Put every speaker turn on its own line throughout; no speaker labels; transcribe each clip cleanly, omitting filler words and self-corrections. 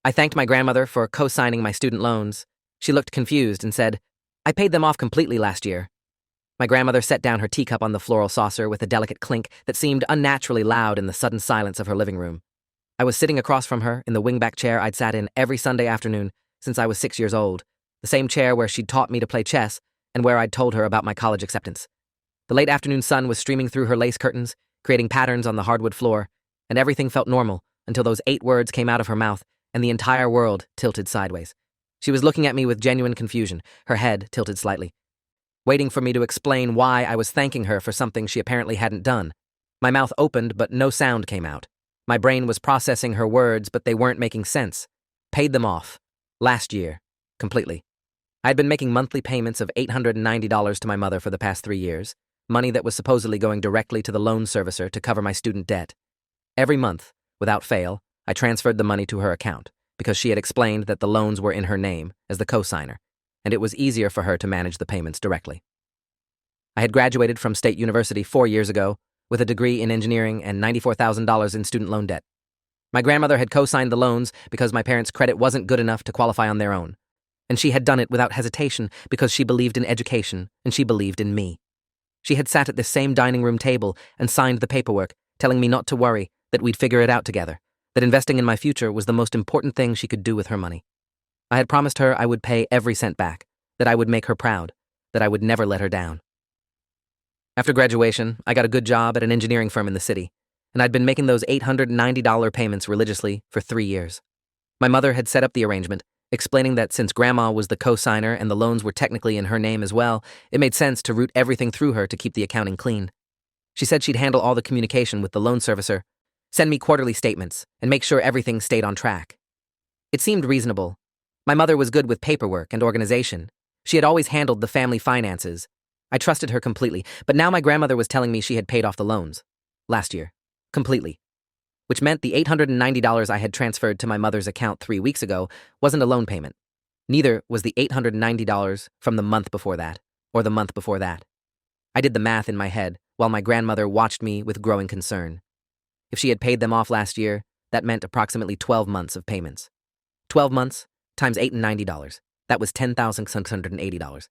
I thanked my grandmother for co-signing my student loans. She looked confused and said, "I paid them off completely last year." My grandmother set down her teacup on the floral saucer with a delicate clink that seemed unnaturally loud in the sudden silence of her living room. I was sitting across from her in the wingback chair I'd sat in every Sunday afternoon since I was 6 years old, the same chair where she'd taught me to play chess and where I'd told her about my college acceptance. The late afternoon sun was streaming through her lace curtains, creating patterns on the hardwood floor, and everything felt normal until those 8 words came out of her mouth and the entire world tilted sideways. She was looking at me with genuine confusion, her head tilted slightly, waiting for me to explain why I was thanking her for something she apparently hadn't done. My mouth opened, but no sound came out. My brain was processing her words, but they weren't making sense. Paid them off. Last year. Completely. I'd been making monthly payments of $890 to my mother for the past 3 years, money that was supposedly going directly to the loan servicer to cover my student debt. Every month, without fail, I transferred the money to her account because she had explained that the loans were in her name as the co-signer, and it was easier for her to manage the payments directly. I had graduated from State University 4 years ago with a degree in engineering and $94,000 in student loan debt. My grandmother had co-signed the loans because my parents' credit wasn't good enough to qualify on their own, and she had done it without hesitation because she believed in education and she believed in me. She had sat at this same dining room table and signed the paperwork, telling me not to worry, that we'd figure it out together, that investing in my future was the most important thing she could do with her money. I had promised her I would pay every cent back, that I would make her proud, that I would never let her down. After graduation, I got a good job at an engineering firm in the city, and I'd been making those $890 payments religiously for 3 years. My mother had set up the arrangement, explaining that since Grandma was the co-signer and the loans were technically in her name as well, it made sense to route everything through her to keep the accounting clean. She said she'd handle all the communication with the loan servicer, send me quarterly statements, and make sure everything stayed on track. It seemed reasonable. My mother was good with paperwork and organization. She had always handled the family finances. I trusted her completely, but now my grandmother was telling me she had paid off the loans. Last year. Completely. Which meant the $890 I had transferred to my mother's account 3 weeks ago wasn't a loan payment. Neither was the $890 from the month before that, or the month before that. I did the math in my head, while my grandmother watched me with growing concern. If she had paid them off last year, that meant approximately 12 months of payments. 12 months times $890. That was $10,680.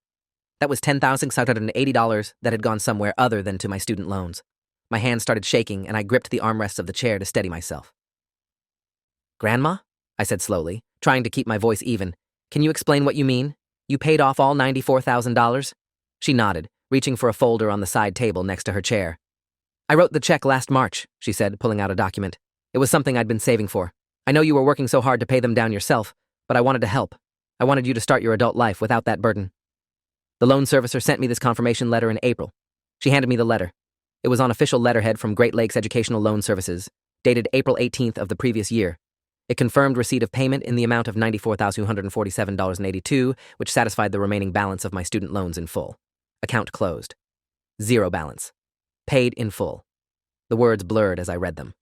That was $10,680 that had gone somewhere other than to my student loans. My hands started shaking, and I gripped the armrests of the chair to steady myself. "Grandma?" I said slowly, trying to keep my voice even. "Can you explain what you mean? You paid off all $94,000? She nodded, reaching for a folder on the side table next to her chair. "I wrote the check last March," she said, pulling out a document. "It was something I'd been saving for. I know you were working so hard to pay them down yourself, but I wanted to help. I wanted you to start your adult life without that burden." The loan servicer sent me this confirmation letter in April. She handed me the letter. It was on official letterhead from Great Lakes Educational Loan Services, dated April 18th of the previous year. It confirmed receipt of payment in the amount of $94,247.82, which satisfied the remaining balance of my student loans in full. Account closed. Zero balance. Paid in full. The words blurred as I read them.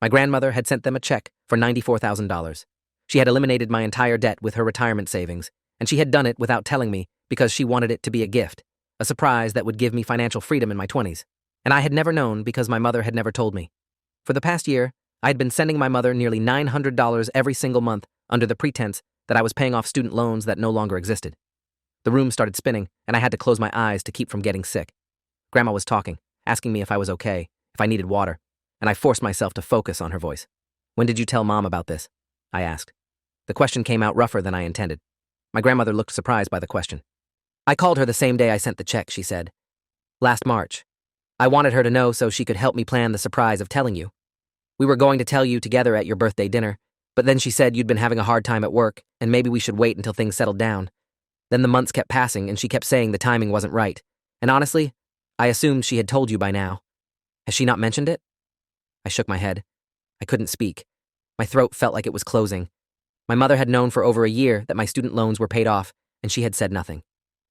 My grandmother had sent them a check for $94,000. She had eliminated my entire debt with her retirement savings, and she had done it without telling me because she wanted it to be a gift, a surprise that would give me financial freedom in my 20s. And I had never known because my mother had never told me. For the past year, I had been sending my mother nearly $900 every single month under the pretense that I was paying off student loans that no longer existed. The room started spinning, and I had to close my eyes to keep from getting sick. Grandma was talking, asking me if I was okay, if I needed water, and I forced myself to focus on her voice. "When did you tell Mom about this?" I asked. The question came out rougher than I intended. My grandmother looked surprised by the question. "I called her the same day I sent the check," she said. "Last March. I wanted her to know so she could help me plan the surprise of telling you. We were going to tell you together at your birthday dinner, but then she said you'd been having a hard time at work, and maybe we should wait until things settled down. Then the months kept passing, and she kept saying the timing wasn't right. And honestly, I assumed she had told you by now. Has she not mentioned it?" I shook my head. I couldn't speak. My throat felt like it was closing. My mother had known for over a year that my student loans were paid off, and she had said nothing.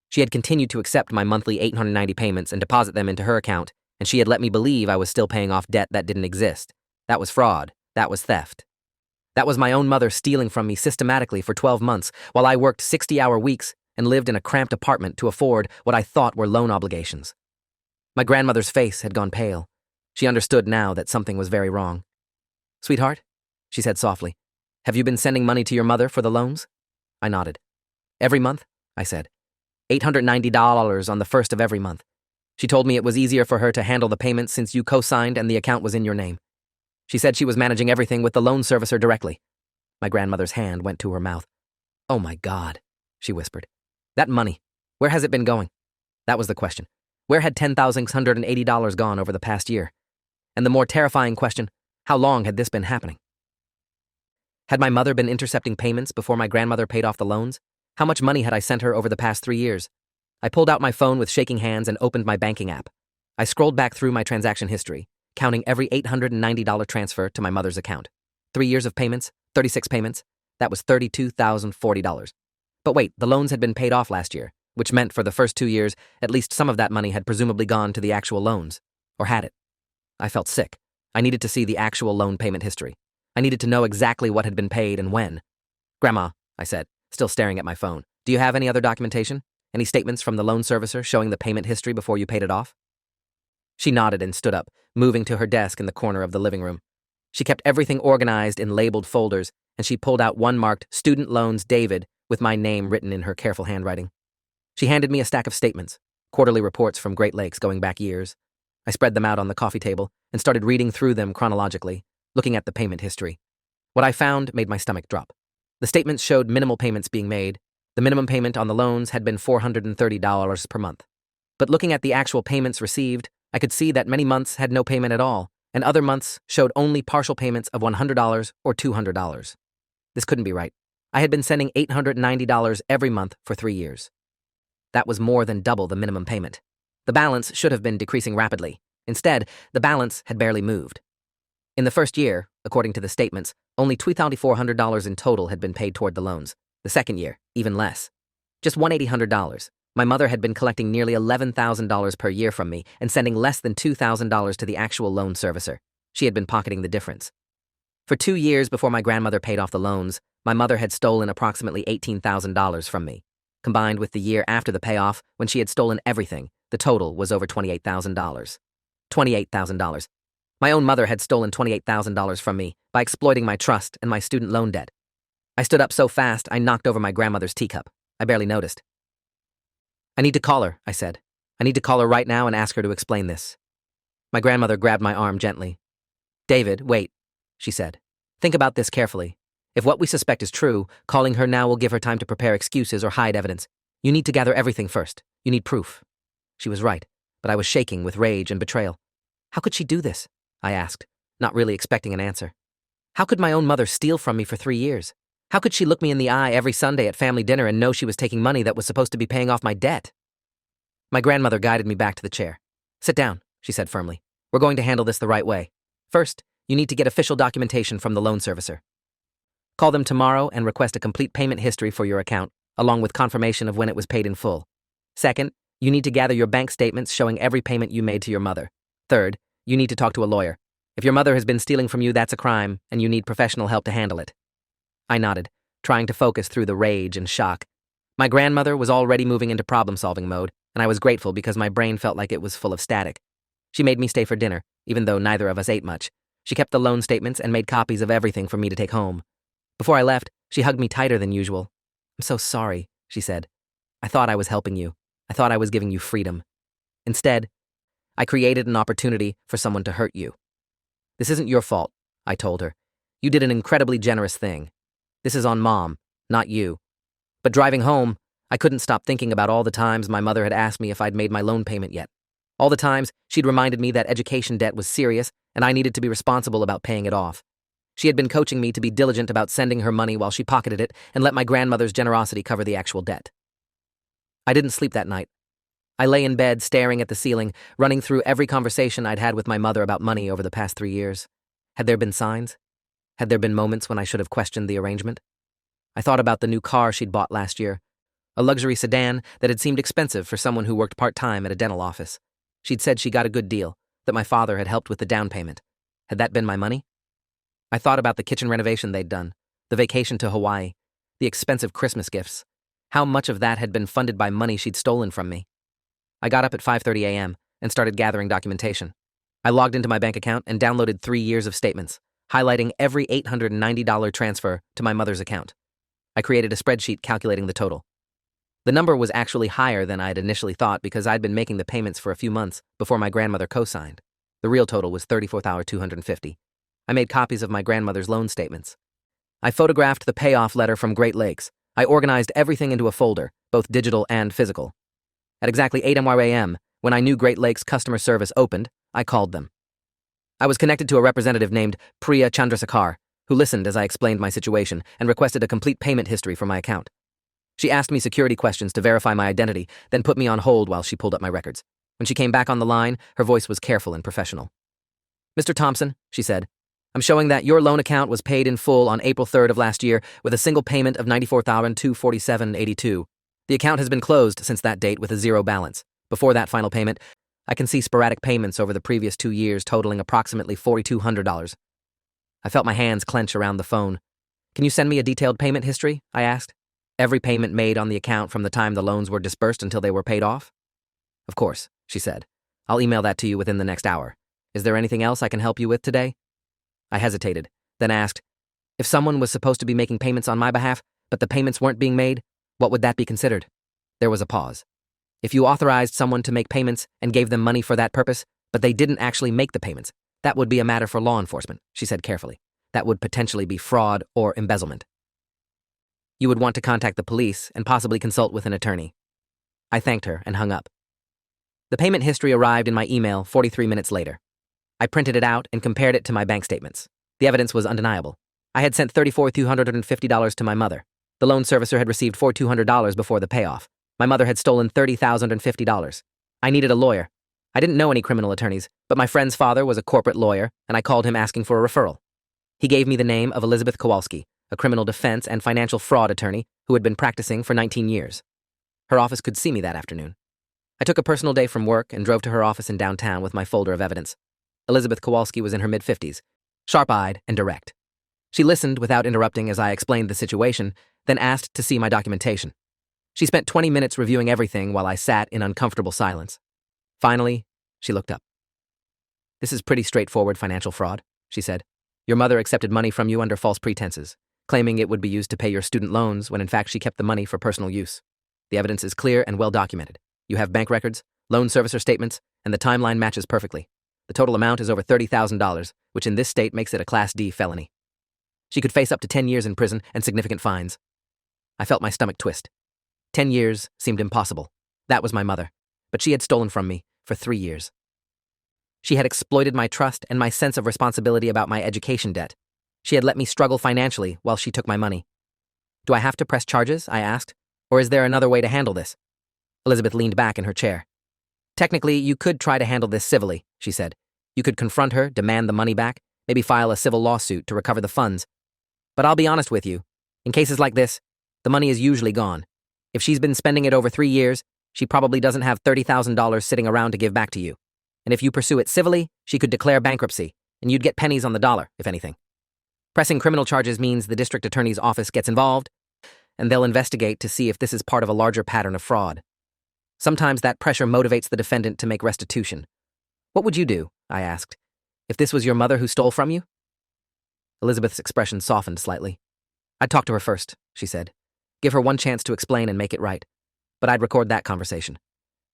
She had continued to accept my monthly $890 payments and deposit them into her account, and she had let me believe I was still paying off debt that didn't exist. That was fraud. That was theft. That was my own mother stealing from me systematically for 12 months while I worked 60-hour weeks and lived in a cramped apartment to afford what I thought were loan obligations. My grandmother's face had gone pale. She understood now that something was very wrong. "Sweetheart," she said softly, Have you been sending money to your mother for the loans? I nodded. Every month? I said. $890 on the first of every month. She told me it was easier for her to handle the payments since you co-signed and the account was in your name. She said she was managing everything with the loan servicer directly. My grandmother's hand went to her mouth. Oh my God, she whispered. That money, where has it been going? That was the question. Where had $10,680 gone over the past year? And the more terrifying question, how long had this been happening? Had my mother been intercepting payments before my grandmother paid off the loans? How much money had I sent her over the past 3 years? I pulled out my phone with shaking hands and opened my banking app. I scrolled back through my transaction history, counting every $890 transfer to my mother's account. 3 years of payments, 36 payments. That was $32,040. But wait, the loans had been paid off last year, which meant for the first 2 years, at least some of that money had presumably gone to the actual loans. Or had it? I felt sick. I needed to see the actual loan payment history. I needed to know exactly what had been paid and when. Grandma, I said, still staring at my phone, do you have any other documentation? Any statements from the loan servicer showing the payment history before you paid it off? She nodded and stood up, moving to her desk in the corner of the living room. She kept everything organized in labeled folders, and she pulled out one marked Student Loans David with my name written in her careful handwriting. She handed me a stack of statements, quarterly reports from Great Lakes going back years. I spread them out on the coffee table and started reading through them chronologically, looking at the payment history. What I found made my stomach drop. The statements showed minimal payments being made. The minimum payment on the loans had been $430 per month. But looking at the actual payments received, I could see that many months had no payment at all, and other months showed only partial payments of $100 or $200. This couldn't be right. I had been sending $890 every month for 3 years. That was more than double the minimum payment. The balance should have been decreasing rapidly. Instead, the balance had barely moved. In the first year, according to the statements, only $2,400 in total had been paid toward the loans. The second year, even less. Just $1,800. My mother had been collecting nearly $11,000 per year from me and sending less than $2,000 to the actual loan servicer. She had been pocketing the difference. For 2 years before my grandmother paid off the loans, my mother had stolen approximately $18,000 from me. Combined with the year after the payoff, when she had stolen everything, the total was over $28,000. $28,000. My own mother had stolen $28,000 from me by exploiting my trust and my student loan debt. I stood up so fast I knocked over my grandmother's teacup. I barely noticed. I need to call her, I said. I need to call her right now and ask her to explain this. My grandmother grabbed my arm gently. David, wait, she said. Think about this carefully. If what we suspect is true, calling her now will give her time to prepare excuses or hide evidence. You need to gather everything first. You need proof. She was right, but I was shaking with rage and betrayal. How could she do this? I asked, not really expecting an answer. How could my own mother steal from me for 3 years? How could she look me in the eye every Sunday at family dinner and know she was taking money that was supposed to be paying off my debt? My grandmother guided me back to the chair. Sit down, she said firmly. We're going to handle this the right way. First, you need to get official documentation from the loan servicer. Call them tomorrow and request a complete payment history for your account, along with confirmation of when it was paid in full. Second, you need to gather your bank statements showing every payment you made to your mother. Third, you need to talk to a lawyer. If your mother has been stealing from you, that's a crime, and you need professional help to handle it. I nodded, trying to focus through the rage and shock. My grandmother was already moving into problem-solving mode, and I was grateful because my brain felt like it was full of static. She made me stay for dinner, even though neither of us ate much. She kept the loan statements and made copies of everything for me to take home. Before I left, she hugged me tighter than usual. I'm so sorry, she said. I thought I was helping you. I thought I was giving you freedom. Instead, I created an opportunity for someone to hurt you. This isn't your fault, I told her. You did an incredibly generous thing. This is on Mom, not you. But driving home, I couldn't stop thinking about all the times my mother had asked me if I'd made my loan payment yet. All the times she'd reminded me that education debt was serious and I needed to be responsible about paying it off. She had been coaching me to be diligent about sending her money while she pocketed it and let my grandmother's generosity cover the actual debt. I didn't sleep that night. I lay in bed staring at the ceiling, running through every conversation I'd had with my mother about money over the past 3 years. Had there been signs? Had there been moments when I should have questioned the arrangement? I thought about the new car she'd bought last year, a luxury sedan that had seemed expensive for someone who worked part-time at a dental office. She'd said she got a good deal, that my father had helped with the down payment. Had that been my money? I thought about the kitchen renovation they'd done, the vacation to Hawaii, the expensive Christmas gifts. How much of that had been funded by money she'd stolen from me? I got up at 5:30 a.m. and started gathering documentation. I logged into my bank account and downloaded 3 years of statements, highlighting every $890 transfer to my mother's account. I created a spreadsheet calculating the total. The number was actually higher than I'd initially thought because I'd been making the payments for a few months before my grandmother co-signed. The real total was $34,250. I made copies of my grandmother's loan statements. I photographed the payoff letter from Great Lakes. I organized everything into a folder, both digital and physical. At exactly 8 a.m., when I knew Great Lakes customer service opened, I called them. I was connected to a representative named Priya Chandrasekhar, who listened as I explained my situation and requested a complete payment history for my account. She asked me security questions to verify my identity, then put me on hold while she pulled up my records. When she came back on the line, her voice was careful and professional. "Mr. Thompson," she said, "I'm showing that your loan account was paid in full on April 3rd of last year with a single payment of $94,247.82. The account has been closed since that date with a zero balance. Before that final payment, I can see sporadic payments over the previous 2 years totaling approximately $4,200. I felt my hands clench around the phone. "Can you send me a detailed payment history?" I asked. "Every payment made on the account from the time the loans were disbursed until they were paid off?" "Of course," she said. "I'll email that to you within the next hour. Is there anything else I can help you with today?" I hesitated, then asked, "If someone was supposed to be making payments on my behalf, but the payments weren't being made, what would that be considered?" There was a pause. "If you authorized someone to make payments and gave them money for that purpose, but they didn't actually make the payments, that would be a matter for law enforcement," she said carefully. "That would potentially be fraud or embezzlement. You would want to contact the police and possibly consult with an attorney." I thanked her and hung up. The payment history arrived in my email 43 minutes later. I printed it out and compared it to my bank statements. The evidence was undeniable. I had sent $34,250 to my mother. The loan servicer had received $4,200 before the payoff. My mother had stolen $30,050. I needed a lawyer. I didn't know any criminal attorneys, but my friend's father was a corporate lawyer, and I called him asking for a referral. He gave me the name of Elizabeth Kowalski, a criminal defense and financial fraud attorney who had been practicing for 19 years. Her office could see me that afternoon. I took a personal day from work and drove to her office in downtown with my folder of evidence. Elizabeth Kowalski was in her mid-50s, sharp-eyed and direct. She listened without interrupting as I explained the situation, then asked to see my documentation. She spent 20 minutes reviewing everything while I sat in uncomfortable silence. Finally, she looked up. "This is pretty straightforward financial fraud," she said. "Your mother accepted money from you under false pretenses, claiming it would be used to pay your student loans when in fact she kept the money for personal use. The evidence is clear and well documented. You have bank records, loan servicer statements, and the timeline matches perfectly. The total amount is over $30,000, which in this state makes it a Class D felony. She could face up to 10 years in prison and significant fines." I felt my stomach twist. 10 years seemed impossible. That was my mother, but she had stolen from me for 3 years. She had exploited my trust and my sense of responsibility about my education debt. She had let me struggle financially while she took my money. "Do I have to press charges?" I asked. "Or is there another way to handle this?" Elizabeth leaned back in her chair. "Technically, you could try to handle this civilly," she said. "You could confront her, demand the money back, maybe file a civil lawsuit to recover the funds. But I'll be honest with you. In cases like this, the money is usually gone. If she's been spending it over 3 years, she probably doesn't have $30,000 sitting around to give back to you. And if you pursue it civilly, she could declare bankruptcy, and you'd get pennies on the dollar, if anything. Pressing criminal charges means the district attorney's office gets involved, and they'll investigate to see if this is part of a larger pattern of fraud. Sometimes that pressure motivates the defendant to make restitution. What would you do?" I asked, "if this was your mother who stole from you?" Elizabeth's expression softened slightly. "I'd talk to her first," she said. "Give her one chance to explain and make it right. But I'd record that conversation.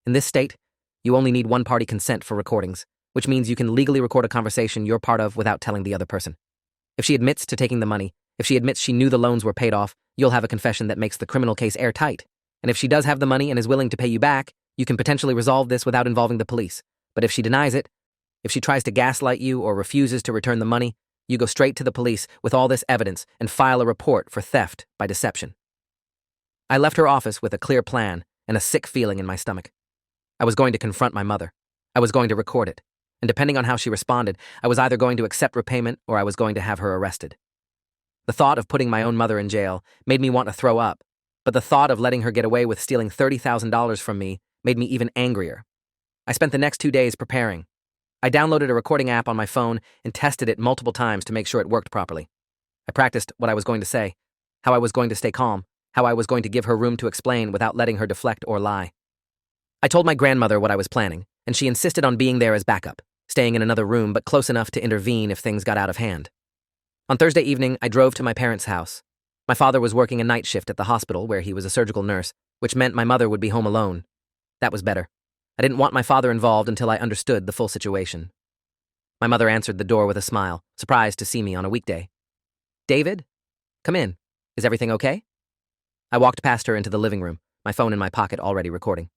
In this state, you only need one-party consent for recordings, which means you can legally record a conversation you're part of without telling the other person. If she admits to taking the money, if she admits she knew the loans were paid off, you'll have a confession that makes the criminal case airtight. And if she does have the money and is willing to pay you back, you can potentially resolve this without involving the police. But if she denies it, if she tries to gaslight you or refuses to return the money, you go straight to the police with all this evidence and file a report for theft by deception." I left her office with a clear plan and a sick feeling in my stomach. I was going to confront my mother. I was going to record it. And depending on how she responded, I was either going to accept repayment or I was going to have her arrested. The thought of putting my own mother in jail made me want to throw up, but the thought of letting her get away with stealing $30,000 from me made me even angrier. I spent the next 2 days preparing. I downloaded a recording app on my phone and tested it multiple times to make sure it worked properly. I practiced what I was going to say, how I was going to stay calm, how I was going to give her room to explain without letting her deflect or lie. I told my grandmother what I was planning, and she insisted on being there as backup, staying in another room but close enough to intervene if things got out of hand. On Thursday evening, I drove to my parents' house. My father was working a night shift at the hospital where he was a surgical nurse, which meant my mother would be home alone. That was better. I didn't want my father involved until I understood the full situation. My mother answered the door with a smile, surprised to see me on a weekday. "David? Come in. Is everything okay?" I walked past her into the living room, my phone in my pocket already recording.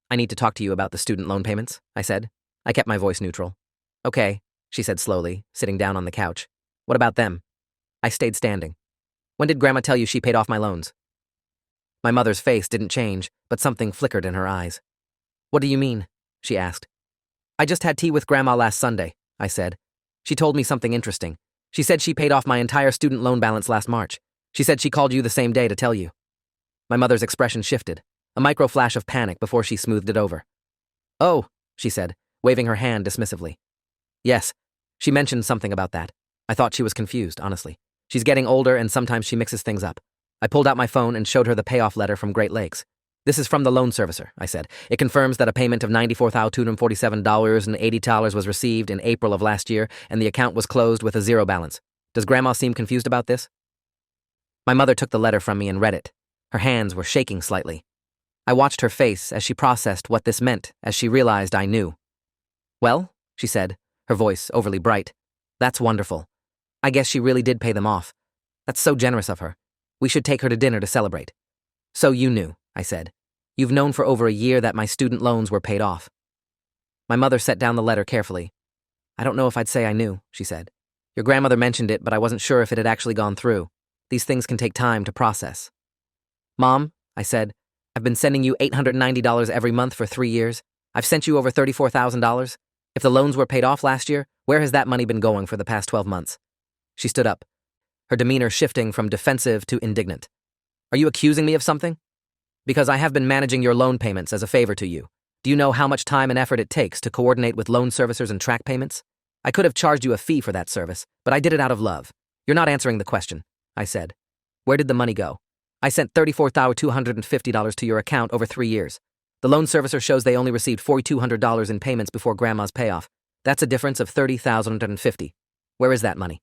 "I need to talk to you about the student loan payments," I said. I kept my voice neutral. "Okay," she said slowly, sitting down on the couch. "What about them?" I stayed standing. "When did Grandma tell you she paid off my loans?" My mother's face didn't change, but something flickered in her eyes. "What do you mean?" she asked. "I just had tea with Grandma last Sunday," I said. "She told me something interesting. She said she paid off my entire student loan balance last March. She said she called you the same day to tell you." My mother's expression shifted, a micro flash of panic before she smoothed it over. "Oh," she said, waving her hand dismissively. "Yes, she mentioned something about that. I thought she was confused, honestly. She's getting older and sometimes she mixes things up." I pulled out my phone and showed her the payoff letter from Great Lakes. "This is from the loan servicer," I said. "It confirms that a payment of $94,247.80 was received in April of last year, and the account was closed with a zero balance. Does Grandma seem confused about this?" My mother took the letter from me and read it. Her hands were shaking slightly. I watched her face as she processed what this meant as she realized I knew. "Well," she said, her voice overly bright, "that's wonderful. I guess she really did pay them off. That's so generous of her. We should take her to dinner to celebrate." "So you knew," I said. "You've known for over a year that my student loans were paid off." My mother set down the letter carefully. "I don't know if I'd say I knew," she said. "Your grandmother mentioned it, but I wasn't sure if it had actually gone through. These things can take time to process." "Mom," I said, "I've been sending you $890 every month for 3 years. I've sent you over $34,000. If the loans were paid off last year, where has that money been going for the past 12 months? She stood up, her demeanor shifting from defensive to indignant. "Are you accusing me of something? Because I have been managing your loan payments as a favor to you. Do you know how much time and effort it takes to coordinate with loan servicers and track payments? I could have charged you a fee for that service, but I did it out of love." "You're not answering the question," I said. "Where did the money go?" "I sent $34,250 to your account over 3 years. The loan servicer shows they only received $4,200 in payments before Grandma's payoff. That's a difference of $30,050. Where is that money?"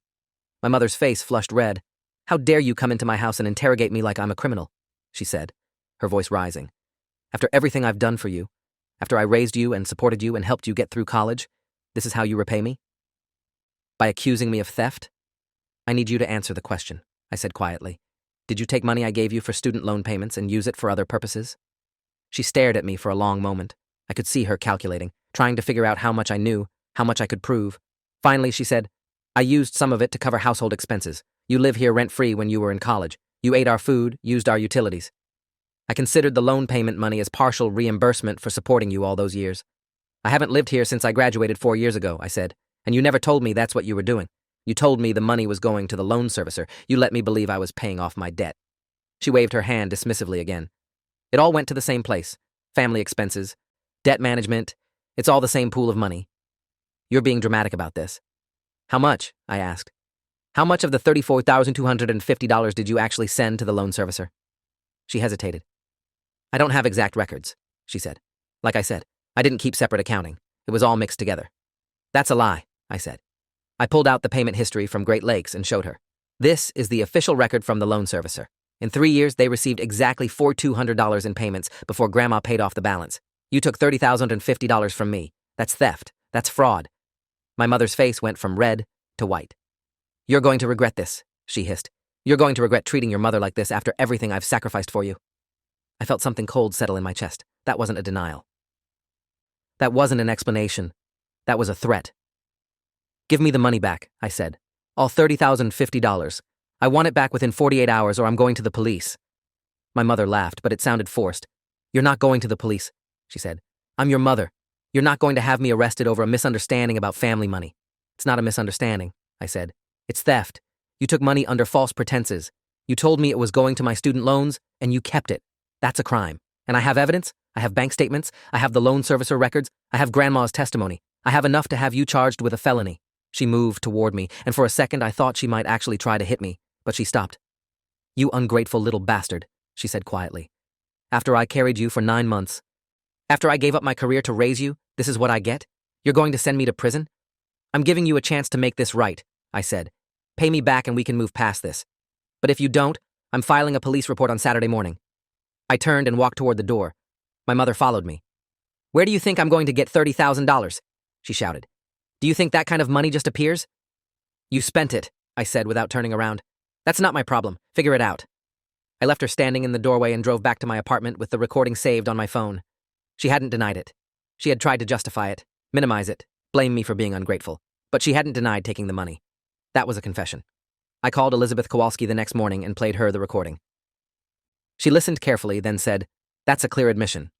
My mother's face flushed red. "How dare you come into my house and interrogate me like I'm a criminal," she said, her voice rising. "After everything I've done for you, after I raised you and supported you and helped you get through college, this is how you repay me? By accusing me of theft?" "I need you to answer the question," I said quietly. "Did you take money I gave you for student loan payments and use it for other purposes?" She stared at me for a long moment. I could see her calculating, trying to figure out how much I knew, how much I could prove. Finally, she said, "I used some of it to cover household expenses. You live here rent-free when you were in college. You ate our food, used our utilities. I considered the loan payment money as partial reimbursement for supporting you all those years. I haven't lived here since I graduated 4 years ago," I said, "and you never told me that's what you were doing. You told me the money was going to the loan servicer. You let me believe I was paying off my debt." She waved her hand dismissively again. "It all went to the same place. Family expenses, debt management. It's all the same pool of money. You're being dramatic about this." "How much?" I asked. "How much of the $34,250 did you actually send to the loan servicer?" She hesitated. "I don't have exact records," she said. "Like I said, I didn't keep separate accounting. It was all mixed together." "That's a lie," I said. I pulled out the payment history from Great Lakes and showed her. "This is the official record from the loan servicer. In 3 years, they received exactly $4,200 in payments before Grandma paid off the balance. You took $30,050 from me. That's theft. That's fraud." My mother's face went from red to white. "You're going to regret this," she hissed. "You're going to regret treating your mother like this after everything I've sacrificed for you." I felt something cold settle in my chest. That wasn't a denial. That wasn't an explanation. That was a threat. "Give me the money back," I said. "All $30,050. I want it back within 48 hours or I'm going to the police." My mother laughed, but it sounded forced. "You're not going to the police," she said. "I'm your mother. You're not going to have me arrested over a misunderstanding about family money." "It's not a misunderstanding," I said. "It's theft. You took money under false pretenses. You told me it was going to my student loans, and you kept it. That's a crime. And I have evidence. I have bank statements. I have the loan servicer records. I have Grandma's testimony. I have enough to have you charged with a felony." She moved toward me, and for a second I thought she might actually try to hit me, but she stopped. "You ungrateful little bastard," she said quietly. "After I carried you for 9 months, after I gave up my career to raise you, this is what I get? You're going to send me to prison?" "I'm giving you a chance to make this right," I said. Pay me back and we can move past this. But if you don't, I'm filing a police report on Saturday morning. I turned and walked toward the door. My mother followed me. Where do you think I'm going to get $30,000? She shouted. Do you think that kind of money just appears? You spent it, I said without turning around. That's not my problem. Figure it out. I left her standing in the doorway and drove back to my apartment with the recording saved on my phone. She hadn't denied it. She had tried to justify it, minimize it, blame me for being ungrateful. But she hadn't denied taking the money. That was a confession. I called Elizabeth Kowalski the next morning and played her the recording. She listened carefully, then said, "That's a clear admission."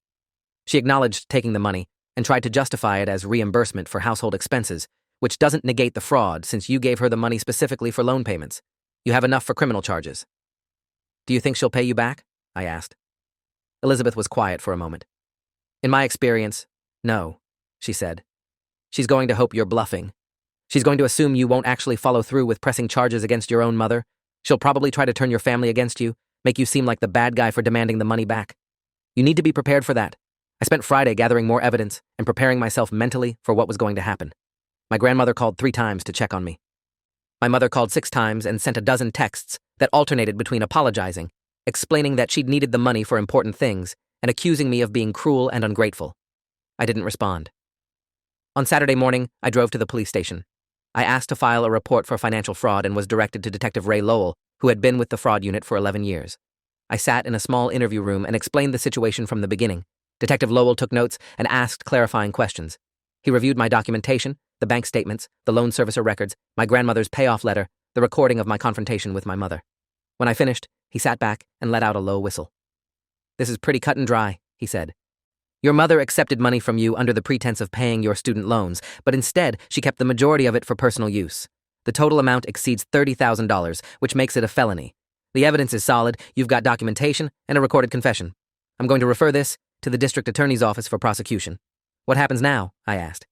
She acknowledged taking the money and tried to justify it as reimbursement for household expenses, which doesn't negate the fraud since you gave her the money specifically for loan payments. You have enough for criminal charges. Do you think she'll pay you back? I asked. Elizabeth was quiet for a moment. In my experience, no, she said. She's going to hope you're bluffing. She's going to assume you won't actually follow through with pressing charges against your own mother. She'll probably try to turn your family against you, make you seem like the bad guy for demanding the money back. You need to be prepared for that. I spent Friday gathering more evidence and preparing myself mentally for what was going to happen. My grandmother called 3 times to check on me. My mother called 6 times and sent a dozen texts that alternated between apologizing, explaining that she'd needed the money for important things, and accusing me of being cruel and ungrateful. I didn't respond. On Saturday morning, I drove to the police station. I asked to file a report for financial fraud and was directed to Detective Ray Lowell, who had been with the fraud unit for 11 years. I sat in a small interview room and explained the situation from the beginning. Detective Lowell took notes and asked clarifying questions. He reviewed my documentation, the bank statements, the loan servicer records, my grandmother's payoff letter, the recording of my confrontation with my mother. When I finished, he sat back and let out a low whistle. "This is pretty cut and dry," he said. "Your mother accepted money from you under the pretense of paying your student loans, but instead she kept the majority of it for personal use. The total amount exceeds $30,000, which makes it a felony. The evidence is solid, you've got documentation and a recorded confession. I'm going to refer this to the district attorney's office for prosecution." "What happens now?" I asked.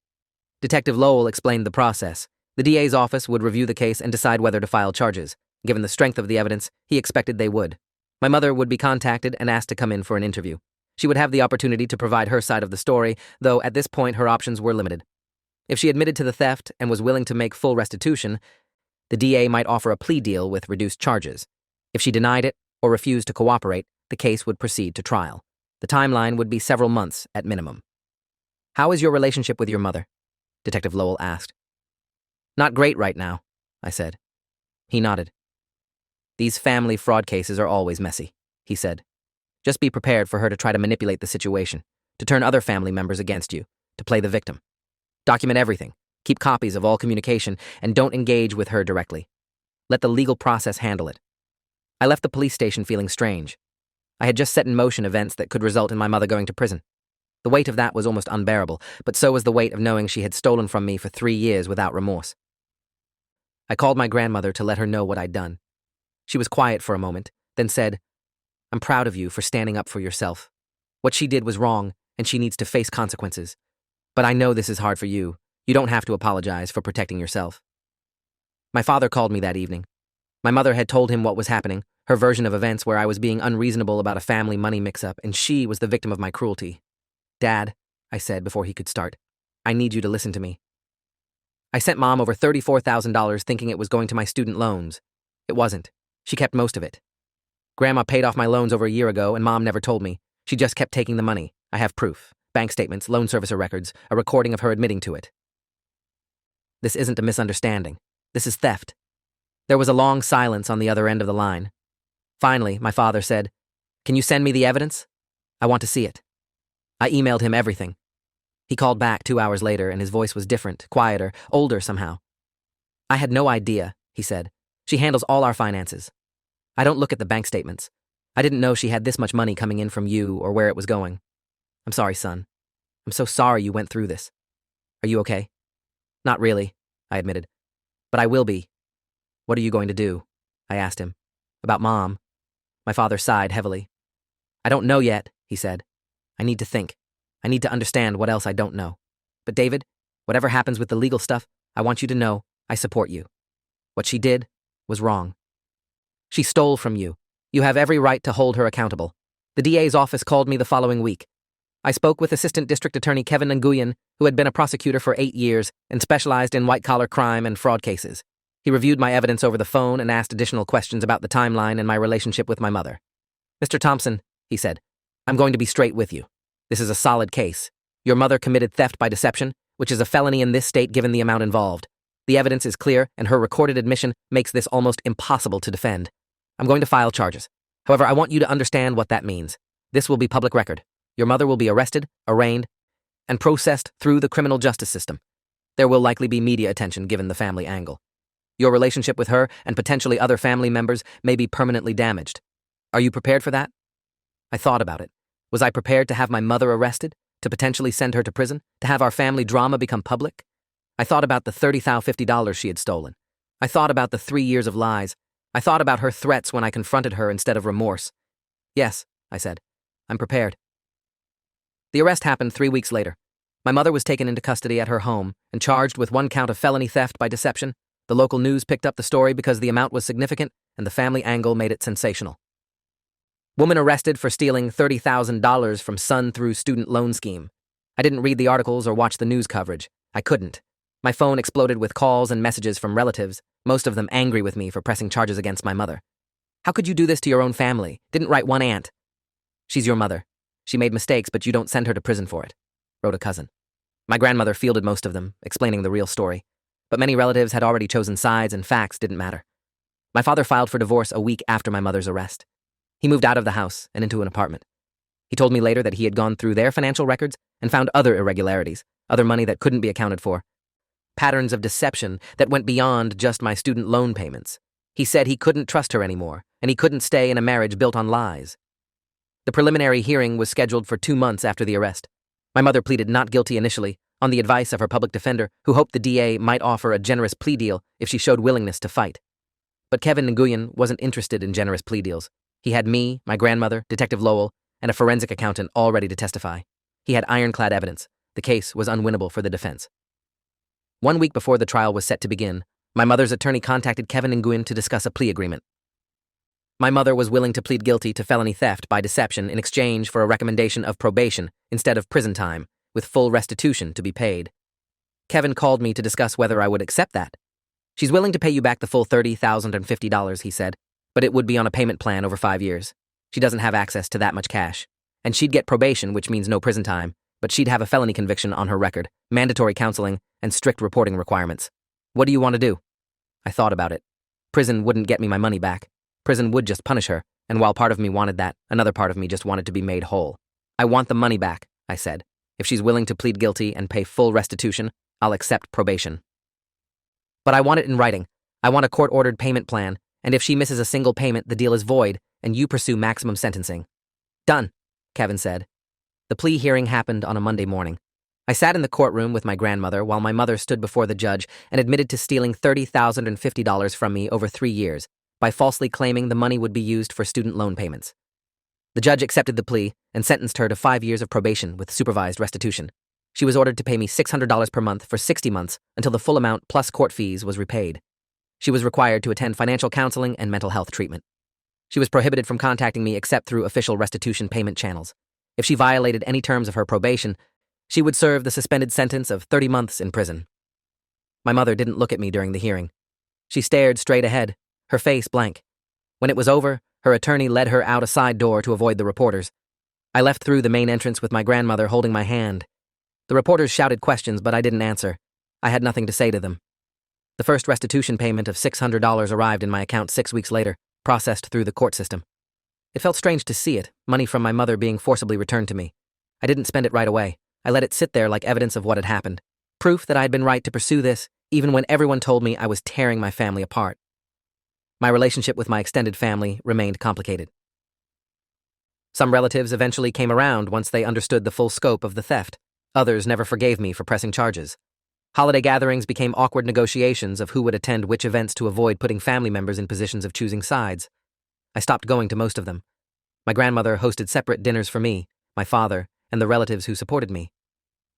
Detective Lowell explained the process. The DA's office would review the case and decide whether to file charges. Given the strength of the evidence, he expected they would. My mother would be contacted and asked to come in for an interview. She would have the opportunity to provide her side of the story, though at this point her options were limited. If she admitted to the theft and was willing to make full restitution, the DA might offer a plea deal with reduced charges. If she denied it or refused to cooperate, the case would proceed to trial. The timeline would be several months at minimum. "How is your relationship with your mother?" Detective Lowell asked. "Not great right now," I said. He nodded. "These family fraud cases are always messy," he said. "Just be prepared for her to try to manipulate the situation, to turn other family members against you, to play the victim. Document everything, keep copies of all communication, and don't engage with her directly. Let the legal process handle it." I left the police station feeling strange. I had just set in motion events that could result in my mother going to prison. The weight of that was almost unbearable, but so was the weight of knowing she had stolen from me for 3 years without remorse. I called my grandmother to let her know what I'd done. She was quiet for a moment, then said, "I'm proud of you for standing up for yourself. What she did was wrong, and she needs to face consequences. But I know this is hard for you. You don't have to apologize for protecting yourself." My father called me that evening. My mother had told him what was happening, her version of events where I was being unreasonable about a family money mix-up, and she was the victim of my cruelty. "Dad," I said before he could start, "I need you to listen to me. I sent Mom over $34,000 thinking it was going to my student loans. It wasn't. She kept most of it. Grandma paid off my loans over a year ago, and Mom never told me. She just kept taking the money. I have proof. Bank statements, loan servicer records, a recording of her admitting to it. This isn't a misunderstanding. This is theft." There was a long silence on the other end of the line. Finally, my father said, "Can you send me the evidence? I want to see it." I emailed him everything. He called back 2 hours later, and his voice was different, quieter, older somehow. "I had no idea," he said. "She handles all our finances. I don't look at the bank statements. I didn't know she had this much money coming in from you or where it was going. I'm sorry, son. I'm so sorry you went through this. Are you okay?" "Not really," I admitted. "But I will be." "What are you going to do?" I asked him. "About Mom." My father sighed heavily. "I don't know yet," he said. "I need to think. I need to understand what else I don't know. But David, whatever happens with the legal stuff, I want you to know I support you. What she did was wrong. She stole from you. You have every right to hold her accountable. The DA's office called me the following week. I spoke with Assistant District Attorney Kevin Nguyen, who had been a prosecutor for 8 years and specialized in white-collar crime and fraud cases. He reviewed my evidence over the phone and asked additional questions about the timeline and my relationship with my mother. "Mr. Thompson," he said, "I'm going to be straight with you. This is a solid case. Your mother committed theft by deception, which is a felony in this state given the amount involved. The evidence is clear, and her recorded admission makes this almost impossible to defend. I'm going to file charges. However, I want you to understand what that means. This will be public record. Your mother will be arrested, arraigned, and processed through the criminal justice system. There will likely be media attention given the family angle. Your relationship with her and potentially other family members may be permanently damaged. Are you prepared for that?" I thought about it. Was I prepared to have my mother arrested? To potentially send her to prison? To have our family drama become public? I thought about the $30,050 she had stolen. I thought about the 3 years of lies. I thought about her threats when I confronted her instead of remorse. "Yes," I said. "I'm prepared." The arrest happened 3 weeks later. My mother was taken into custody at her home and charged with 1 count of felony theft by deception. The local news picked up the story because the amount was significant and the family angle made it sensational. Woman arrested for stealing $30,000 from son through student loan scheme. I didn't read the articles or watch the news coverage. I couldn't. My phone exploded with calls and messages from relatives, most of them angry with me for pressing charges against my mother. "How could you do this to your own family? Didn't write one aunt." "She's your mother. She made mistakes, but you don't send her to prison for it," wrote a cousin. My grandmother fielded most of them, explaining the real story. But many relatives had already chosen sides and facts didn't matter. My father filed for divorce a week after my mother's arrest. He moved out of the house and into an apartment. He told me later that he had gone through their financial records and found other irregularities, other money that couldn't be accounted for. Patterns of deception that went beyond just my student loan payments. He said he couldn't trust her anymore, and he couldn't stay in a marriage built on lies. The preliminary hearing was scheduled for 2 months after the arrest. My mother pleaded not guilty initially, on the advice of her public defender, who hoped the DA might offer a generous plea deal if she showed willingness to fight. But Kevin Nguyen wasn't interested in generous plea deals. He had me, my grandmother, Detective Lowell, and a forensic accountant all ready to testify. He had ironclad evidence. The case was unwinnable for the defense. 1 week before the trial was set to begin, my mother's attorney contacted Kevin Nguyen to discuss a plea agreement. My mother was willing to plead guilty to felony theft by deception in exchange for a recommendation of probation instead of prison time, with full restitution to be paid. Kevin called me to discuss whether I would accept that. "She's willing to pay you back the full $30,050, he said, but it would be on a payment plan over 5 years. She doesn't have access to that much cash. And she'd get probation, which means no prison time, but she'd have a felony conviction on her record, mandatory counseling, and strict reporting requirements. What do you want to do?" I thought about it. Prison wouldn't get me my money back. Prison would just punish her, and while part of me wanted that, another part of me just wanted to be made whole. "I want the money back," I said. "If she's willing to plead guilty and pay full restitution, I'll accept probation. But I want it in writing. I want a court-ordered payment plan, and if she misses a single payment, the deal is void, and you pursue maximum sentencing." "Done," Kevin said. The plea hearing happened on a Monday morning. I sat in the courtroom with my grandmother while my mother stood before the judge and admitted to stealing $30,050 from me over 3 years by falsely claiming the money would be used for student loan payments. The judge accepted the plea and sentenced her to 5 years of probation with supervised restitution. She was ordered to pay me $600 per month for 60 months until the full amount plus court fees was repaid. She was required to attend financial counseling and mental health treatment. She was prohibited from contacting me except through official restitution payment channels. If she violated any terms of her probation, she would serve the suspended sentence of 30 months in prison. My mother didn't look at me during the hearing. She stared straight ahead, her face blank. When it was over, her attorney led her out a side door to avoid the reporters. I left through the main entrance with my grandmother holding my hand. The reporters shouted questions, but I didn't answer. I had nothing to say to them. The first restitution payment of $600 arrived in my account 6 weeks later, processed through the court system. It felt strange to see it, money from my mother being forcibly returned to me. I didn't spend it right away. I let it sit there like evidence of what had happened. Proof that I had been right to pursue this, even when everyone told me I was tearing my family apart. My relationship with my extended family remained complicated. Some relatives eventually came around once they understood the full scope of the theft. Others never forgave me for pressing charges. Holiday gatherings became awkward negotiations of who would attend which events to avoid putting family members in positions of choosing sides. I stopped going to most of them. My grandmother hosted separate dinners for me, my father, and the relatives who supported me.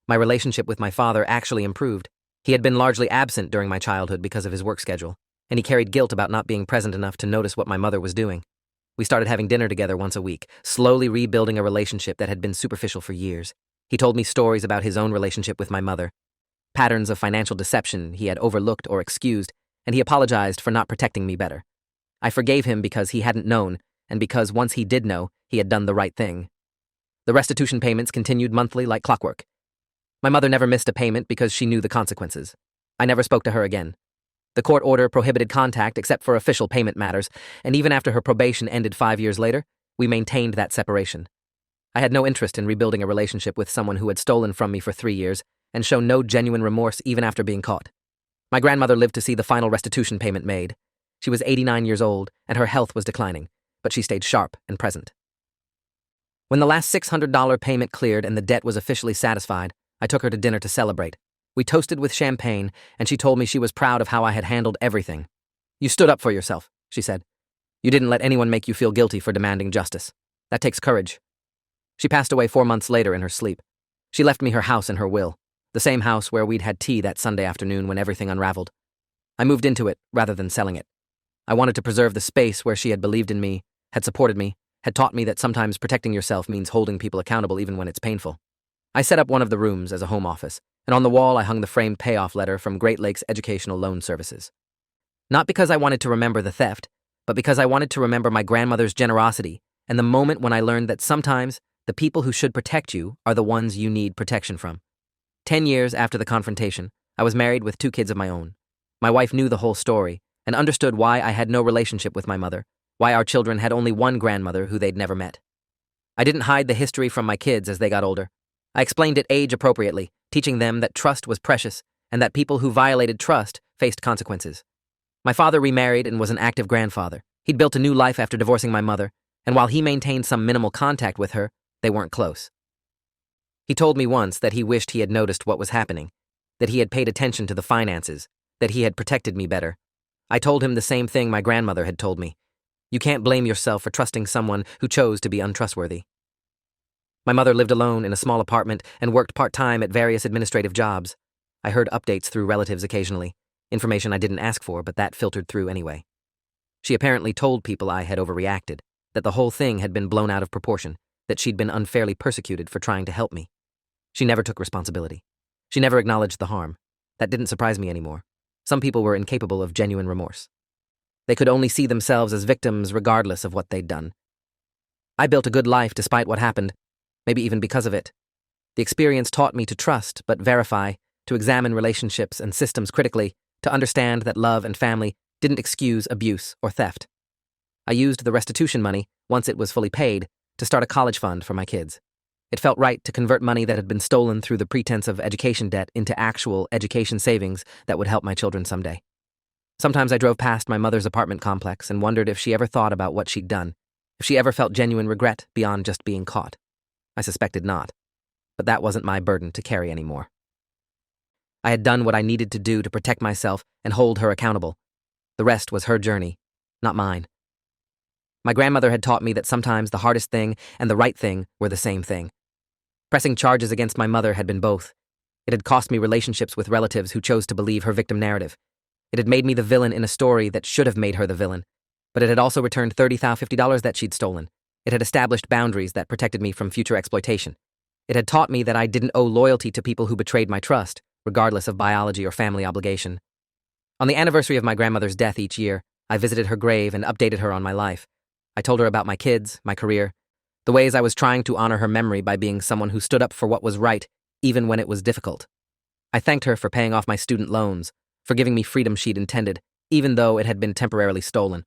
My relationship with my father actually improved. He had been largely absent during my childhood because of his work schedule, and he carried guilt about not being present enough to notice what my mother was doing. We started having dinner together once a week, slowly rebuilding a relationship that had been superficial for years. He told me stories about his own relationship with my mother, patterns of financial deception he had overlooked or excused, and he apologized for not protecting me better. I forgave him because he hadn't known, and because once he did know, he had done the right thing. The restitution payments continued monthly like clockwork. My mother never missed a payment because she knew the consequences. I never spoke to her again. The court order prohibited contact except for official payment matters, and even after her probation ended 5 years later, we maintained that separation. I had no interest in rebuilding a relationship with someone who had stolen from me for 3 years and shown no genuine remorse even after being caught. My grandmother lived to see the final restitution payment made. She was 89 years old, and her health was declining, but she stayed sharp and present. When the last $600 payment cleared and the debt was officially satisfied, I took her to dinner to celebrate. We toasted with champagne, and she told me she was proud of how I had handled everything. "You stood up for yourself," she said. "You didn't let anyone make you feel guilty for demanding justice. That takes courage." She passed away 4 months later in her sleep. She left me her house and her will, the same house where we'd had tea that Sunday afternoon when everything unraveled. I moved into it rather than selling it. I wanted to preserve the space where she had believed in me, had supported me, had taught me that sometimes protecting yourself means holding people accountable even when it's painful. I set up one of the rooms as a home office, and on the wall I hung the framed payoff letter from Great Lakes Educational Loan Services. Not because I wanted to remember the theft, but because I wanted to remember my grandmother's generosity and the moment when I learned that sometimes the people who should protect you are the ones you need protection from. 10 years after the confrontation, I was married with 2 kids of my own. My wife knew the whole story and understood why I had no relationship with my mother, why our children had only one grandmother who they'd never met. I didn't hide the history from my kids as they got older. I explained it age-appropriately, teaching them that trust was precious and that people who violated trust faced consequences. My father remarried and was an active grandfather. He'd built a new life after divorcing my mother, and while he maintained some minimal contact with her, they weren't close. He told me once that he wished he had noticed what was happening, that he had paid attention to the finances, that he had protected me better. I told him the same thing my grandmother had told me. You can't blame yourself for trusting someone who chose to be untrustworthy. My mother lived alone in a small apartment and worked part-time at various administrative jobs. I heard updates through relatives occasionally, information I didn't ask for, but that filtered through anyway. She apparently told people I had overreacted, that the whole thing had been blown out of proportion, that she'd been unfairly persecuted for trying to help me. She never took responsibility. She never acknowledged the harm. That didn't surprise me anymore. Some people were incapable of genuine remorse. They could only see themselves as victims regardless of what they'd done. I built a good life despite what happened, maybe even because of it. The experience taught me to trust but verify, to examine relationships and systems critically, to understand that love and family didn't excuse abuse or theft. I used the restitution money, once it was fully paid, to start a college fund for my kids. It felt right to convert money that had been stolen through the pretense of education debt into actual education savings that would help my children someday. Sometimes I drove past my mother's apartment complex and wondered if she ever thought about what she'd done, if she ever felt genuine regret beyond just being caught. I suspected not, but that wasn't my burden to carry anymore. I had done what I needed to do to protect myself and hold her accountable. The rest was her journey, not mine. My grandmother had taught me that sometimes the hardest thing and the right thing were the same thing. Pressing charges against my mother had been both. It had cost me relationships with relatives who chose to believe her victim narrative. It had made me the villain in a story that should have made her the villain, but it had also returned $50 that she'd stolen. It had established boundaries that protected me from future exploitation. It had taught me that I didn't owe loyalty to people who betrayed my trust, regardless of biology or family obligation. On the anniversary of my grandmother's death each year, I visited her grave and updated her on my life. I told her about my kids, my career, the ways I was trying to honor her memory by being someone who stood up for what was right, even when it was difficult. I thanked her for paying off my student loans, for giving me freedom she'd intended, even though it had been temporarily stolen.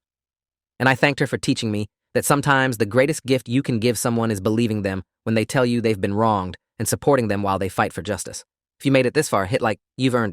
And I thanked her for teaching me that sometimes the greatest gift you can give someone is believing them when they tell you they've been wronged and supporting them while they fight for justice. If you made it this far, hit like, you've earned it.